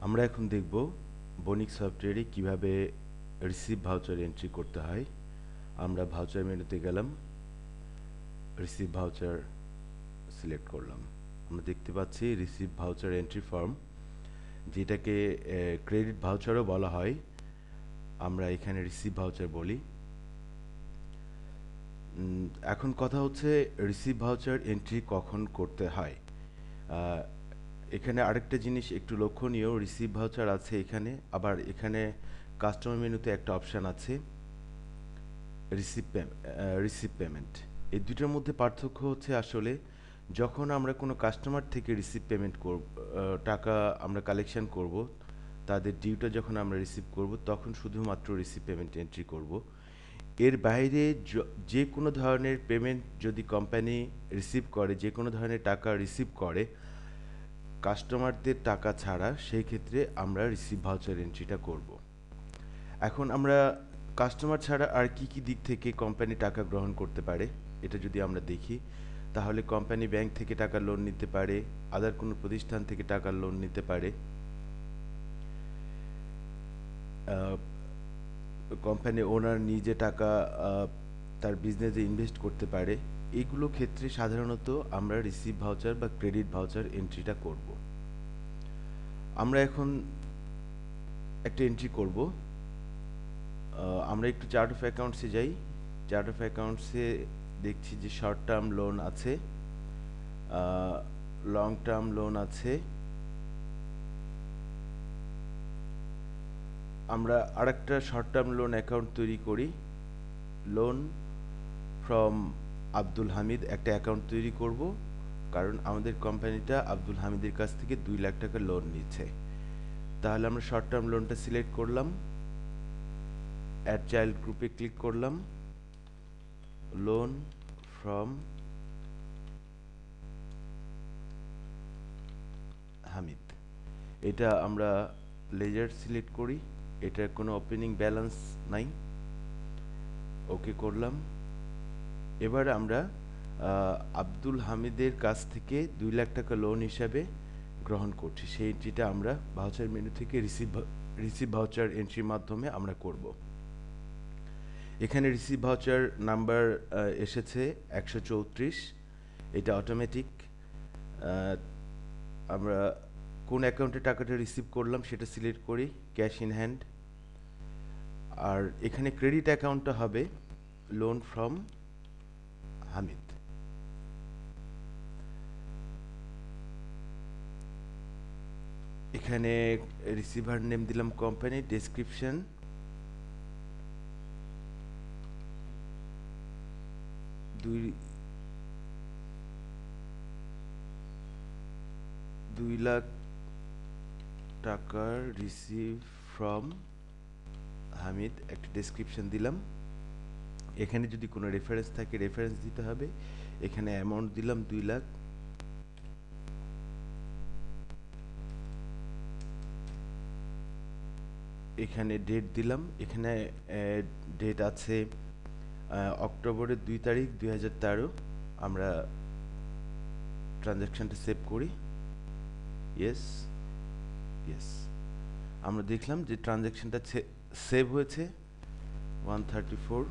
আমরা এখন দেখব বণিক সফটওয়্যারে কিভাবে রিসিভ ভাউচার এন্ট্রি করতে হয়। আমরা ভাউচার মেনুতে গেলাম, রিসিভ ভাউচার সিলেক্ট করলাম। আমরা দেখতে পাচ্ছি রিসিভ ভাউচার এন্ট্রি ফর্ম, যেটাকে ক্রেডিট ভাউচারও বলা হয়। আমরা এখানে রিসিভ ভাউচার বলি। এখন কথা হচ্ছে রিসিভ ভাউচার এন্ট্রি কখন করতে হয়। আহ, এখানে আরেকটা জিনিস একটু লক্ষণীয়, রিসিভ ভাউচার আছে এখানে, আবার এখানে কাস্টমার মেনুতে একটা অপশান আছে রিসিভ রিসিভ পেমেন্ট। এই দুটোর মধ্যে পার্থক্য হচ্ছে আসলে যখন আমরা কোনো কাস্টমার থেকে রিসিভ পেমেন্ট করব, টাকা আমরা কালেকশন করব, তাদের ডিউটা যখন আমরা রিসিভ করব তখন শুধুমাত্র রিসিভ পেমেন্ট এন্ট্রি করব। এর বাইরে যে কোনো ধরনের পেমেন্ট যদি কোম্পানি রিসিভ করে, যে কোনো ধরনের টাকা রিসিভ করে কাস্টমারদের টাকা ছাড়া, সেই ক্ষেত্রে আমরা রিসিভ ভাউচার এন্ট্রিটা করব। এখন আমরা কাস্টমার ছাড়া আর কি কি দিক থেকে কোম্পানি টাকা গ্রহণ করতে পারে এটা যদি আমরা দেখি, তাহলে কোম্পানি ব্যাংক থেকে টাকা লোন নিতে পারে, আদার কোনো প্রতিষ্ঠান থেকে টাকা লোন নিতে পারে, কোম্পানি ওনার নিজে টাকা তার বিজনেসে ইনভেস্ট করতে পারে। এইগুলো ক্ষেত্রে সাধারণত আমরা রিসিভ ভাউচার বা ক্রেডিট ভাউচার এন্ট্রিটা করব। আমরা এখন একটা এন্ট্রি করব। আমরা একটু চার্ট অফ অ্যাকাউন্টসে যাই। চার্ট অফ অ্যাকাউন্টসে দেখছি যে শর্ট টার্ম লোন আছে, লং টার্ম লোন আছে। আমরা আরেকটা শর্ট টার্ম লোন অ্যাকাউন্ট তৈরি করি, লোন ফ্রম আব্দুল হামিদ একটা অ্যাকাউন্ট তৈরি করব, কারণ আমাদের কোম্পানিটা আব্দুল হামিদের কাছ থেকে 2 লাখ টাকা লোন নিচ্ছে। তাহলে আমরা শর্ট টার্ম লোনটা সিলেক্ট করলাম, অ্যাড চাইল্ড গ্রুপে ক্লিক করলাম, লোন ফ্রম হামিদ। এটা আমরা লেজার সিলেক্ট করি, এটার কোনো ওপেনিং ব্যালেন্স নাই, ওকে করলাম। এবার আমরা আব্দুল হামিদের কাছ থেকে 2 লাখ টাকা লোন হিসাবে গ্রহণ করছি, সেই এন্ট্রিটা আমরা ভাউচার মেনু থেকে রিসিভ ভাউচার এন্ট্রির মাধ্যমে আমরা করব। এখানে রিসিভ ভাউচার নাম্বার এসেছে 134, এটা অটোমেটিক। আমরা কোন অ্যাকাউন্টে টাকাটা রিসিভ করলাম সেটা সিলেক্ট করি, ক্যাশ ইন হ্যান্ড। আর এখানে ক্রেডিট অ্যাকাউন্টটা হবে লোন ফ্রম হামিদ। এখানে রিসিভার নেম দিলাম কোম্পানি, ডেসক্রিপশন 2 লাখ টাকার রিসিভ ফ্রম হামিদ, একটা ডেসক্রিপশন দিলাম। এখানে যদি কোনো রেফারেন্স থাকে রেফারেন্স দিতে হবে। এখানে অ্যামাউন্ট দিলাম 2 লাখ। এখানে ডেট দিলাম, এখানে ডেট আছে অক্টোবরের 2 তারিখ 2013। আমরা ট্রানজ্যাকশানটা সেভ করি, ইয়েস ইয়েস। আমরা দেখলাম যে ট্রানজ্যাকশানটা সেভ হয়েছে। 134,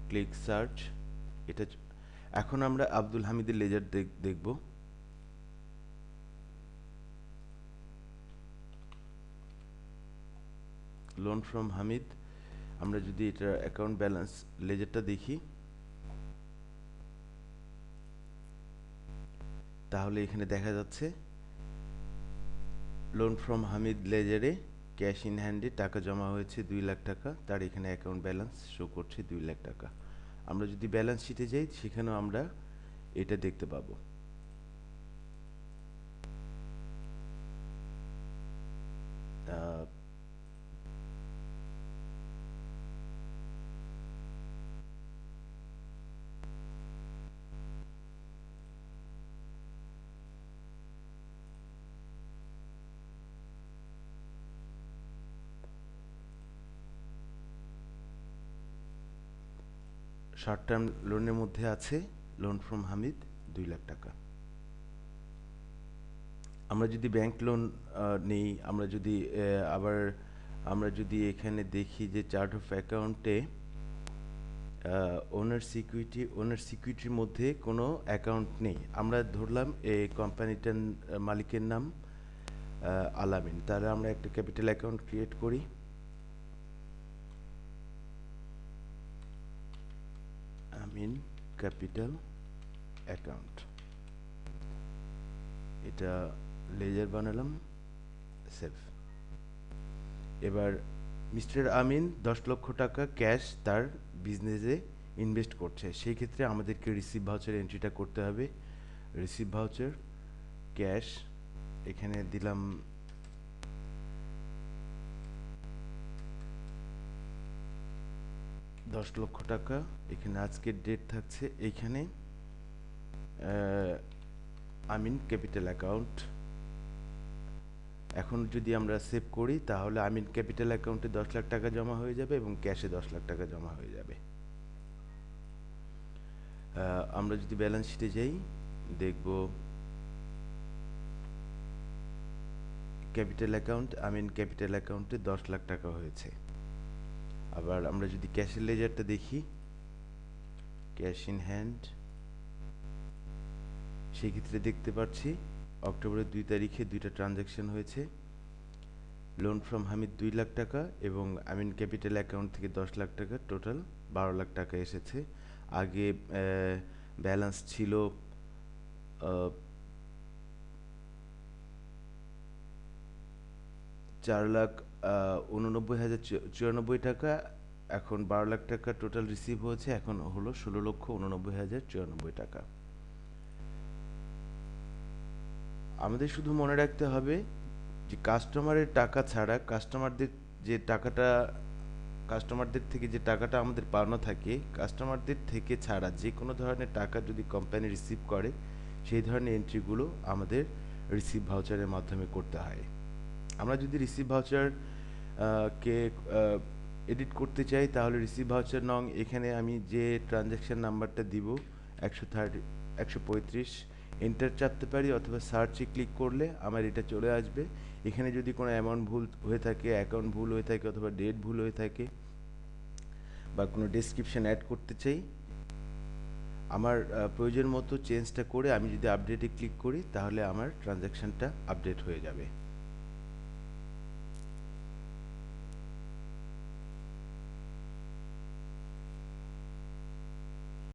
ক্লিক সার্চ। এটা এখন আমরা আব্দুল হামিদের লেজার দেখব। Loan from Hamid. আমরা যদি এটা অ্যাকাউন্ট ব্যালেন্স লেজারটা দেখি, তাহলে এখানে দেখা যাচ্ছে লোন ফ্রম হামিদ লেজারে ক্যাশ ইন হ্যান্ডে টাকা জমা হয়েছে 2 লাখ টাকা, তার এখানে অ্যাকাউন্ট ব্যালেন্স শো করছে 2 লাখ টাকা। আমরা যদি ব্যালেন্স শিটে যাই সেখানেও আমরা এটা দেখতে পাবো। শর্ট টার্ম লোনের মধ্যে আছে লোন ফ্রম হামিদ 2 লাখ টাকা। আমরা যদি ব্যাংক লোন নেই, আবার আমরা যদি এখানে দেখি যে চার্ট অফ অ্যাকাউন্টে ওনার সিকিউরিটির মধ্যে কোনো অ্যাকাউন্ট নেই। আমরা ধরলাম এই কোম্পানিটার মালিকের নাম আলামিন, তাহলে আমরা একটা ক্যাপিটাল অ্যাকাউন্ট ক্রিয়েট করি। আমিন ক্যাপিটাল অ্যাকাউন্ট, এটা লেজার বানালাম, সেভ। এবার মিস্টার আমিন 10 লক্ষ টাকা ক্যাশ তার বিজনেসে ইনভেস্ট করছে, সেই ক্ষেত্রে আমাদেরকে রিসিভ ভাউচার এন্ট্রিটা করতে হবে। রিসিভ ভাউচার ক্যাশ, এখানে দিলাম 10 লক্ষ টাকা। এখানে আজকের ডেট থাকছে এইখানে আমিন ক্যাপিটাল অ্যাকাউন্ট। এখন যদি আমরা সেভ করি তাহলে আমিন ক্যাপিটাল অ্যাকাউন্টে 10 লাখ টাকা জমা হয়ে যাবে এবং ক্যাশে 10 লাখ টাকা জমা হয়ে যাবে। আমরা যদি ব্যালেন্স শিটে যাই দেখব ক্যাপিটাল অ্যাকাউন্ট আমিন ক্যাপিটাল অ্যাকাউন্টে 10 লাখ টাকা হয়েছে। আবার আমরা যদি ক্যাশের লেজারটা দেখি, ক্যাশ ইন হ্যান্ড, সেই ক্ষেত্রে দেখতে পাচ্ছি অক্টোবরের 2 তারিখে 2টা ট্রানজ্যাকশন হয়েছে। লোন ফ্রম হামিদ 2 লাখ টাকা এবং আমিন ক্যাপিটাল অ্যাকাউন্ট থেকে 10 লাখ টাকা, টোটাল 12 লাখ টাকা এসেছে। আগে ব্যালেন্স ছিল 4,89,094 টাকা, এখন 12 লাখ টাকা টোটাল রিসিভ হয়েছে, এখন হলো 16,89,094 টাকা। আমাদের শুধু মনে রাখতে হবে যে কাস্টমারের টাকা ছাড়া কাস্টমারদের থেকে যে টাকাটা আমাদের পাওনা থাকে, কাস্টমারদের থেকে ছাড়া যে কোনো ধরনের টাকা যদি কোম্পানি রিসিভ করে, সেই ধরনের এন্ট্রিগুলো আমাদের রিসিভ ভাউচারের মাধ্যমে করতে হয়। আমরা যদি রিসিভ ভাউচার কে এডিট করতে চাই তাহলে রিসিভ ভাউচার নং, এখানে আমি যে ট্রানজ্যাকশন নাম্বারটা দিব 135 এন্টার চাপতে পারি, অথবা সার্চে ক্লিক করলে আমার এটা চলে আসবে। এখানে যদি কোনো অ্যামাউন্ট ভুল হয়ে থাকে, অ্যাকাউন্ট ভুল হয়ে থাকে, অথবা ডেট ভুল হয়ে থাকে, বা কোনো ডেসক্রিপশন অ্যাড করতে চাই, আমার প্রয়োজন মতো চেঞ্জটা করে আমি যদি আপডেটে ক্লিক করি তাহলে আমার ট্রানজ্যাকশনটা আপডেট হয়ে যাবে।